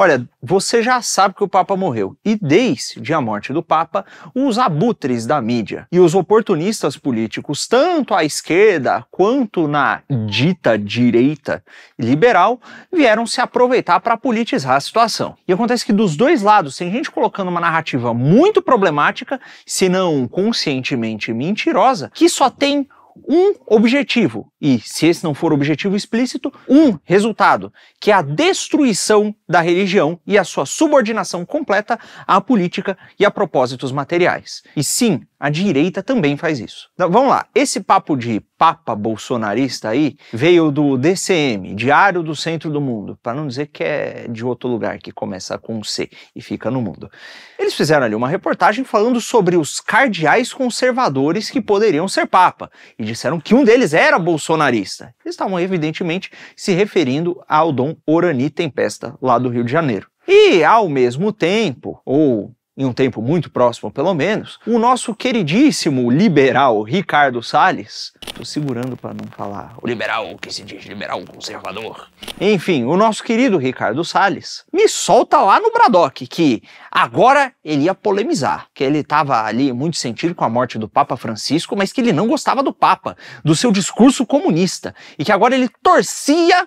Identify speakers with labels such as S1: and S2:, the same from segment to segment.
S1: Olha, você já sabe que o Papa morreu, e desde a morte do Papa, os abutres da mídia e os oportunistas políticos, tanto à esquerda quanto na dita direita liberal, vieram se aproveitar para politizar a situação. E acontece que dos dois lados tem gente colocando uma narrativa muito problemática, se não conscientemente mentirosa, que só tem um objetivo, e se esse não for objetivo explícito, um resultado, que é a destruição da religião e a sua subordinação completa à política e a propósitos materiais. E sim, a direita também faz isso. Então, vamos lá, esse papo de papa bolsonarista aí veio do DCM, Diário do Centro do Mundo, para não dizer que é de outro lugar que começa com C e fica no mundo. Eles fizeram ali uma reportagem falando sobre os cardeais conservadores que poderiam ser papa, e disseram que um deles era bolsonarista. Eles estavam evidentemente se referindo ao Dom Orani Tempesta, lá do Rio de Janeiro. E ao mesmo tempo, ou em um tempo muito próximo pelo menos, o nosso queridíssimo liberal Ricardo Salles, tô segurando para não falar o liberal que se diz liberal conservador, enfim, o nosso querido Ricardo Salles me solta lá no Bradock que agora ele ia polemizar, que ele estava ali muito sentido com a morte do Papa Francisco, mas que ele não gostava do Papa, do seu discurso comunista, e que agora ele torcia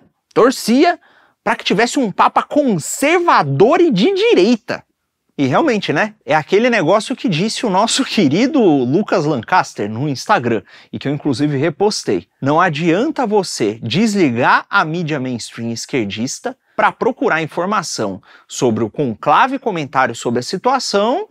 S1: para que tivesse um Papa conservador e de direita. E realmente, né? É aquele negócio que disse o nosso querido Lucas Lancaster no Instagram, e que eu inclusive repostei. Não adianta você desligar a mídia mainstream esquerdista para procurar informação sobre o conclave comentário sobre a situação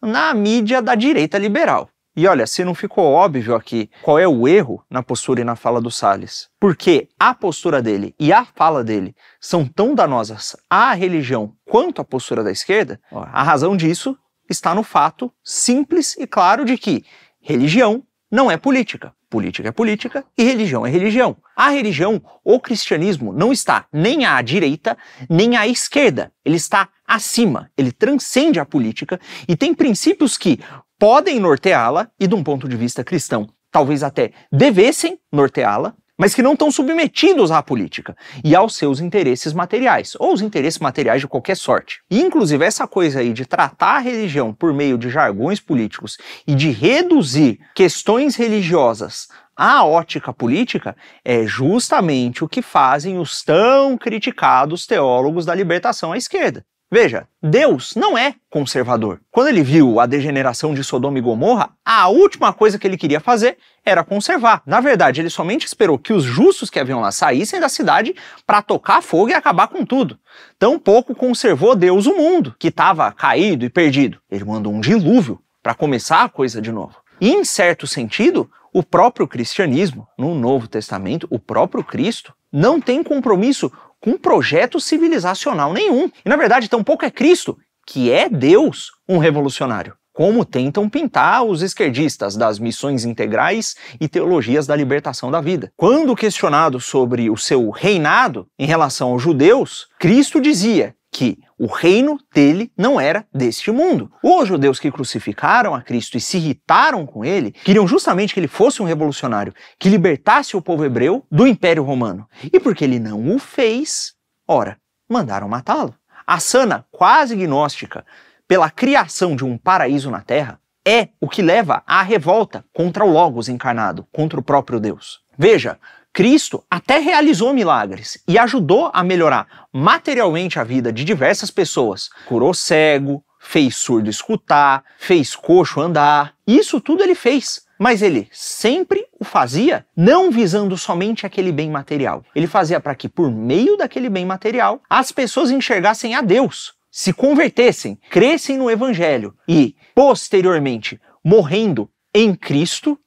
S1: na mídia da direita liberal. E olha, se não ficou óbvio aqui qual é o erro na postura e na fala do Salles, porque a postura dele e a fala dele são tão danosas à religião quanto a postura da esquerda, a razão disso está no fato simples e claro de que religião não é política. Política é política e religião é religião. A religião, o cristianismo, não está nem à direita nem à esquerda. Ele está acima, ele transcende a política e tem princípios que podem norteá-la e, de um ponto de vista cristão, talvez até devessem norteá-la, mas que não estão submetidos à política e aos seus interesses materiais, ou os interesses materiais de qualquer sorte. E, inclusive, essa coisa aí de tratar a religião por meio de jargões políticos e de reduzir questões religiosas à ótica política é justamente o que fazem os tão criticados teólogos da libertação à esquerda. Veja, Deus não é conservador. Quando ele viu a degeneração de Sodoma e Gomorra, a última coisa que ele queria fazer era conservar. Na verdade, ele somente esperou que os justos que haviam lá saíssem da cidade para tocar fogo e acabar com tudo. Tampouco conservou Deus o mundo, que estava caído e perdido. Ele mandou um dilúvio para começar a coisa de novo. E, em certo sentido, o próprio cristianismo, no Novo Testamento, o próprio Cristo, não tem compromisso com projeto civilizacional nenhum. E na verdade, tampouco é Cristo, que é Deus, um revolucionário, como tentam pintar os esquerdistas das missões integrais e teologias da libertação da vida. Quando questionado sobre o seu reinado em relação aos judeus, Cristo dizia que o reino dele não era deste mundo. Os judeus que crucificaram a Cristo e se irritaram com ele, queriam justamente que ele fosse um revolucionário, que libertasse o povo hebreu do Império Romano. E porque ele não o fez, ora, mandaram matá-lo. A sana quase gnóstica pela criação de um paraíso na Terra é o que leva à revolta contra o Logos encarnado, contra o próprio Deus. Veja, Cristo até realizou milagres e ajudou a melhorar materialmente a vida de diversas pessoas. Curou cego, fez surdo escutar, fez coxo andar. Isso tudo ele fez. Mas ele sempre o fazia não visando somente aquele bem material. Ele fazia para que, por meio daquele bem material, as pessoas enxergassem a Deus, se convertessem, crescem no Evangelho e, posteriormente, morrendo em Cristo,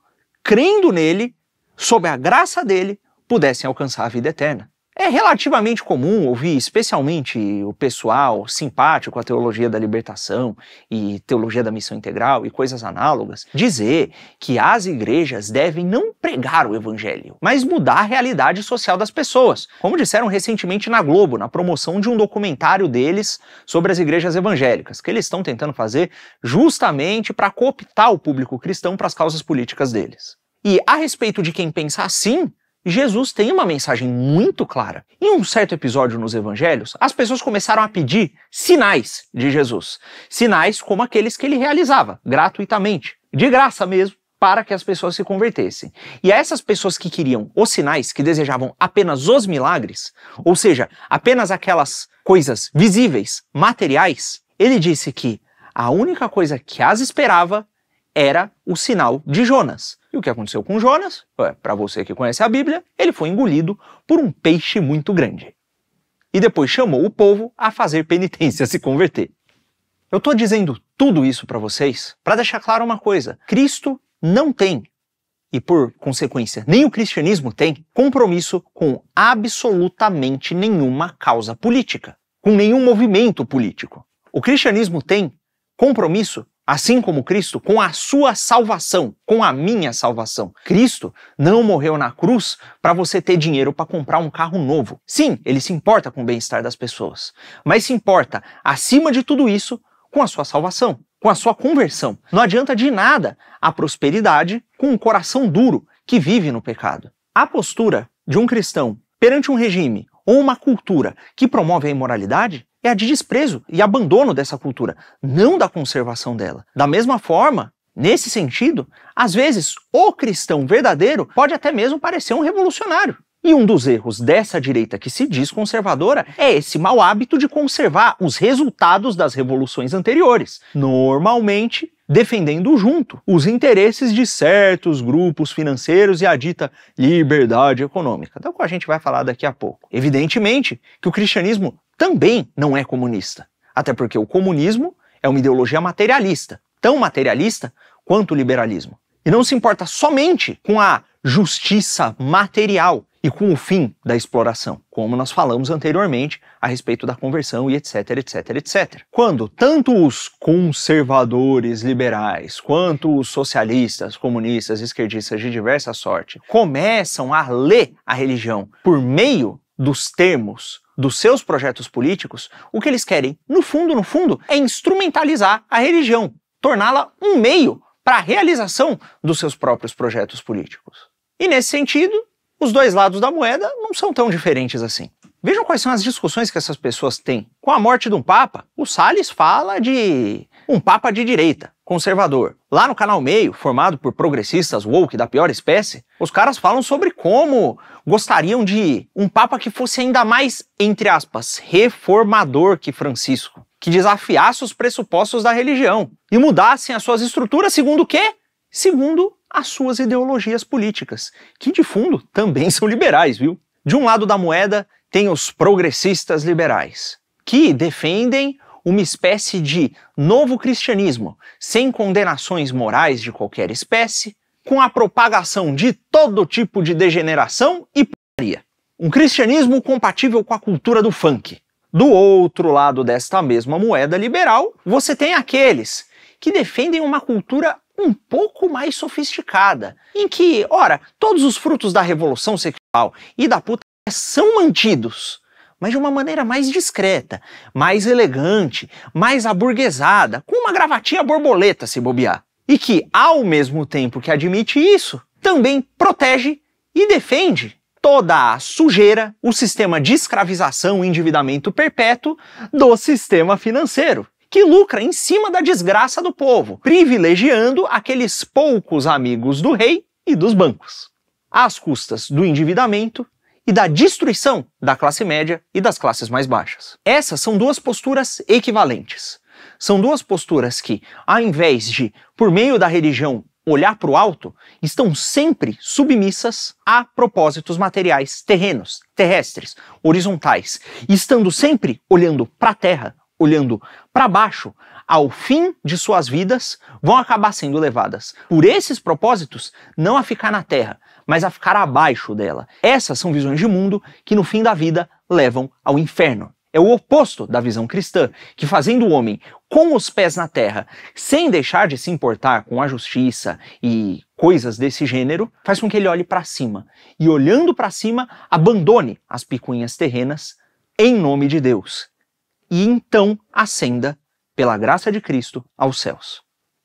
S1: crendo nele, sob a graça dele, pudessem alcançar a vida eterna. É relativamente comum ouvir, especialmente o pessoal simpático à teologia da libertação e teologia da missão integral e coisas análogas, dizer que as igrejas devem não pregar o evangelho, mas mudar a realidade social das pessoas, como disseram recentemente na Globo, na promoção de um documentário deles sobre as igrejas evangélicas, que eles estão tentando fazer justamente para cooptar o público cristão para as causas políticas deles. E a respeito de quem pensa assim, Jesus tem uma mensagem muito clara. Em um certo episódio nos evangelhos, as pessoas começaram a pedir sinais de Jesus. Sinais como aqueles que ele realizava, gratuitamente, de graça mesmo, para que as pessoas se convertessem. E a essas pessoas que queriam os sinais, que desejavam apenas os milagres, ou seja, apenas aquelas coisas visíveis, materiais, ele disse que a única coisa que as esperava era o sinal de Jonas. E o que aconteceu com Jonas? Para você que conhece a Bíblia, ele foi engolido por um peixe muito grande. E depois chamou o povo a fazer penitência, a se converter. Eu estou dizendo tudo isso para vocês para deixar claro uma coisa. Cristo não tem, e por consequência, nem o cristianismo tem, compromisso com absolutamente nenhuma causa política, com nenhum movimento político. O cristianismo tem compromisso, assim como Cristo, com a sua salvação, com a minha salvação. Cristo não morreu na cruz para você ter dinheiro para comprar um carro novo. Sim, ele se importa com o bem-estar das pessoas, mas se importa, acima de tudo isso, com a sua salvação, com a sua conversão. Não adianta de nada a prosperidade com um coração duro que vive no pecado. A postura de um cristão perante um regime ou uma cultura que promove a imoralidade é a de desprezo e abandono dessa cultura, não da conservação dela. Da mesma forma, nesse sentido, às vezes o cristão verdadeiro pode até mesmo parecer um revolucionário. E um dos erros dessa direita que se diz conservadora é esse mau hábito de conservar os resultados das revoluções anteriores, normalmente defendendo junto os interesses de certos grupos financeiros e a dita liberdade econômica, da qual a gente vai falar daqui a pouco. Evidentemente que o cristianismo também não é comunista, até porque o comunismo é uma ideologia materialista, tão materialista quanto o liberalismo. E não se importa somente com a justiça material e com o fim da exploração, como nós falamos anteriormente a respeito da conversão e etc, etc, etc. Quando tanto os conservadores liberais, quanto os socialistas, comunistas, esquerdistas de diversa sorte, começam a ler a religião por meio dos termos dos seus projetos políticos, o que eles querem, no fundo, é instrumentalizar a religião, torná-la um meio para a realização dos seus próprios projetos políticos. E nesse sentido, os dois lados da moeda não são tão diferentes assim. Vejam quais são as discussões que essas pessoas têm. Com a morte de um papa, o Salles fala de um papa de direita, conservador. Lá no Canal Meio, formado por progressistas woke da pior espécie, os caras falam sobre como gostariam de um papa que fosse ainda mais, entre aspas, reformador que Francisco, que desafiasse os pressupostos da religião e mudassem as suas estruturas segundo o quê? Segundo as suas ideologias políticas, que de fundo também são liberais, viu? De um lado da moeda tem os progressistas liberais, que defendem uma espécie de novo cristianismo, sem condenações morais de qualquer espécie, com a propagação de todo tipo de degeneração e putaria. Um cristianismo compatível com a cultura do funk. Do outro lado desta mesma moeda liberal, você tem aqueles que defendem uma cultura um pouco mais sofisticada, em que, ora, todos os frutos da revolução sexual e da putaria são mantidos, mas de uma maneira mais discreta, mais elegante, mais aburguesada, com uma gravatinha borboleta se bobear. E que, ao mesmo tempo que admite isso, também protege e defende toda a sujeira, o sistema de escravização e endividamento perpétuo do sistema financeiro, que lucra em cima da desgraça do povo, privilegiando aqueles poucos amigos do rei e dos bancos, às custas do endividamento e da destruição da classe média e das classes mais baixas. Essas são duas posturas equivalentes. São duas posturas que, ao invés de, por meio da religião, olhar para o alto, estão sempre submissas a propósitos materiais terrenos, terrestres, horizontais, estando sempre olhando para a terra, olhando para baixo, ao fim de suas vidas, vão acabar sendo levadas por esses propósitos não a ficar na terra, mas a ficar abaixo dela. Essas são visões de mundo que no fim da vida levam ao inferno. É o oposto da visão cristã, que fazendo o homem com os pés na terra, sem deixar de se importar com a justiça e coisas desse gênero, faz com que ele olhe para cima. E olhando para cima, abandone as picuinhas terrenas em nome de Deus. E então ascenda, pela graça de Cristo, aos céus.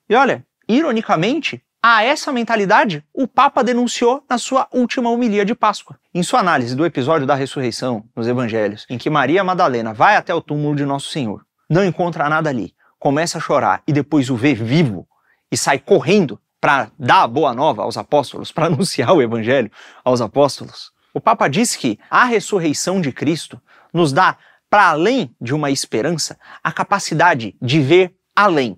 S1: E olha, ironicamente, A essa mentalidade, o Papa denunciou na sua última homilia de Páscoa. Em sua análise do episódio da ressurreição nos evangelhos, em que Maria Madalena vai até o túmulo de Nosso Senhor, não encontra nada ali, começa a chorar e depois o vê vivo e sai correndo para dar a boa nova aos apóstolos, para anunciar o evangelho aos apóstolos, o Papa diz que a ressurreição de Cristo nos dá, para além de uma esperança, a capacidade de ver além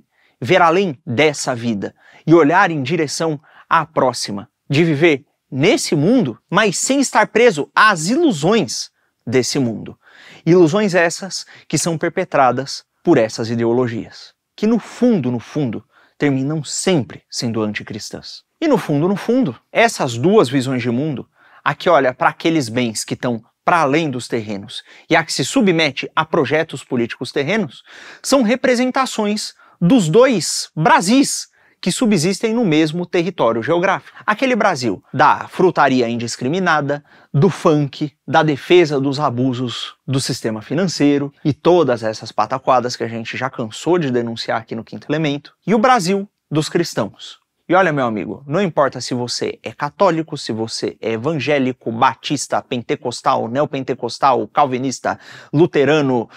S1: dessa vida e olhar em direção à próxima, de viver nesse mundo, mas sem estar preso às ilusões desse mundo. Ilusões essas que são perpetradas por essas ideologias, que no fundo, terminam sempre sendo anticristãs. E no fundo, essas duas visões de mundo, a que olha para aqueles bens que estão para além dos terrenos e a que se submete a projetos políticos terrenos, são representações dos dois Brasis que subsistem no mesmo território geográfico. Aquele Brasil da frutaria indiscriminada, do funk, da defesa dos abusos do sistema financeiro e todas essas pataquadas que a gente já cansou de denunciar aqui no Quinto Elemento, e o Brasil dos cristãos. E olha, meu amigo, não importa se você é católico, se você é evangélico, batista, pentecostal, neopentecostal, calvinista, luterano,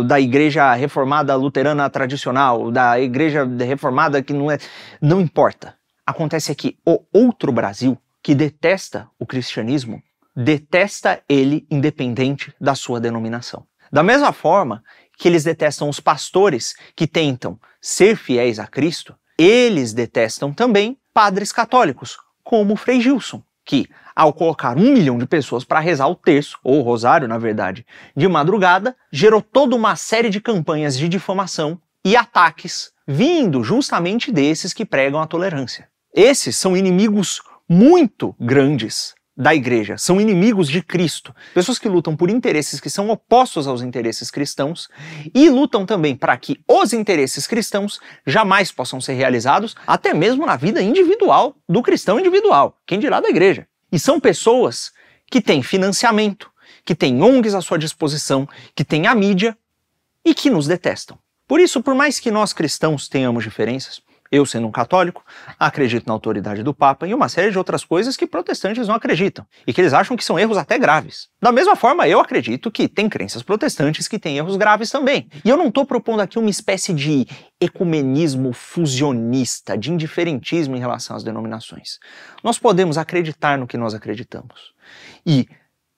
S1: da igreja reformada luterana tradicional, da igreja reformada que não é... Não importa. Acontece que o outro Brasil, que detesta o cristianismo, detesta ele independente da sua denominação. Da mesma forma que eles detestam os pastores que tentam ser fiéis a Cristo, eles detestam também padres católicos, como o Frei Gilson, que, ao colocar 1 milhão de pessoas para rezar o terço, ou o rosário, na verdade, de madrugada, gerou toda uma série de campanhas de difamação e ataques vindo justamente desses que pregam a tolerância. Esses são inimigos muito grandes da igreja, são inimigos de Cristo, pessoas que lutam por interesses que são opostos aos interesses cristãos e lutam também para que os interesses cristãos jamais possam ser realizados, até mesmo na vida individual do cristão individual, quem dirá da igreja. E são pessoas que têm financiamento, que têm ONGs à sua disposição, que têm a mídia e que nos detestam. Por isso, por mais que nós cristãos tenhamos diferenças, eu, sendo um católico, acredito na autoridade do Papa e uma série de outras coisas que protestantes não acreditam e que eles acham que são erros até graves. Da mesma forma, eu acredito que tem crenças protestantes que têm erros graves também. E eu não estou propondo aqui uma espécie de ecumenismo fusionista, de indiferentismo em relação às denominações. Nós podemos acreditar no que nós acreditamos e,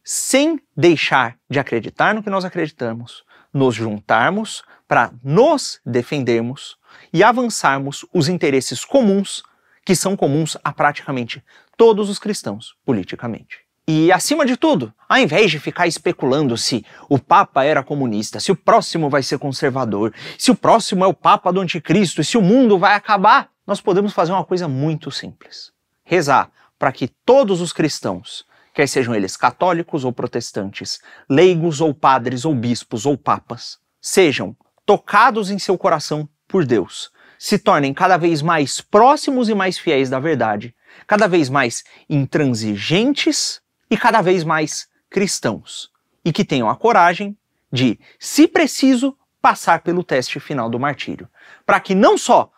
S1: sem deixar de acreditar no que nós acreditamos, nos juntarmos para nos defendermos e avançarmos os interesses comuns, que são comuns a praticamente todos os cristãos politicamente. E, acima de tudo, ao invés de ficar especulando se o Papa era comunista, se o próximo vai ser conservador, se o próximo é o Papa do Anticristo e se o mundo vai acabar, nós podemos fazer uma coisa muito simples. Rezar para que todos os cristãos, quer sejam eles católicos ou protestantes, leigos ou padres ou bispos ou papas, sejam tocados em seu coração por Deus, se tornem cada vez mais próximos e mais fiéis da verdade, cada vez mais intransigentes e cada vez mais cristãos, e que tenham a coragem de, se preciso, passar pelo teste final do martírio, para que não só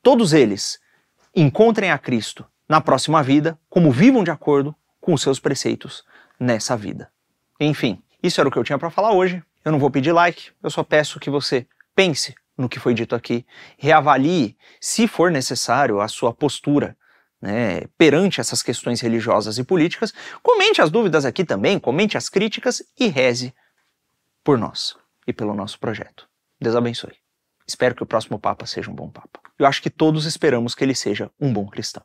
S1: todos eles encontrem a Cristo na próxima vida, como vivam de acordo com os seus preceitos nessa vida. Enfim, isso era o que eu tinha para falar hoje. Eu não vou pedir like, eu só peço que você pense no que foi dito aqui, reavalie, se for necessário, a sua postura, né, perante essas questões religiosas e políticas. Comente as dúvidas aqui também, comente as críticas e reze por nós e pelo nosso projeto. Deus abençoe. Espero que o próximo Papa seja um bom Papa. Eu acho que todos esperamos que ele seja um bom cristão.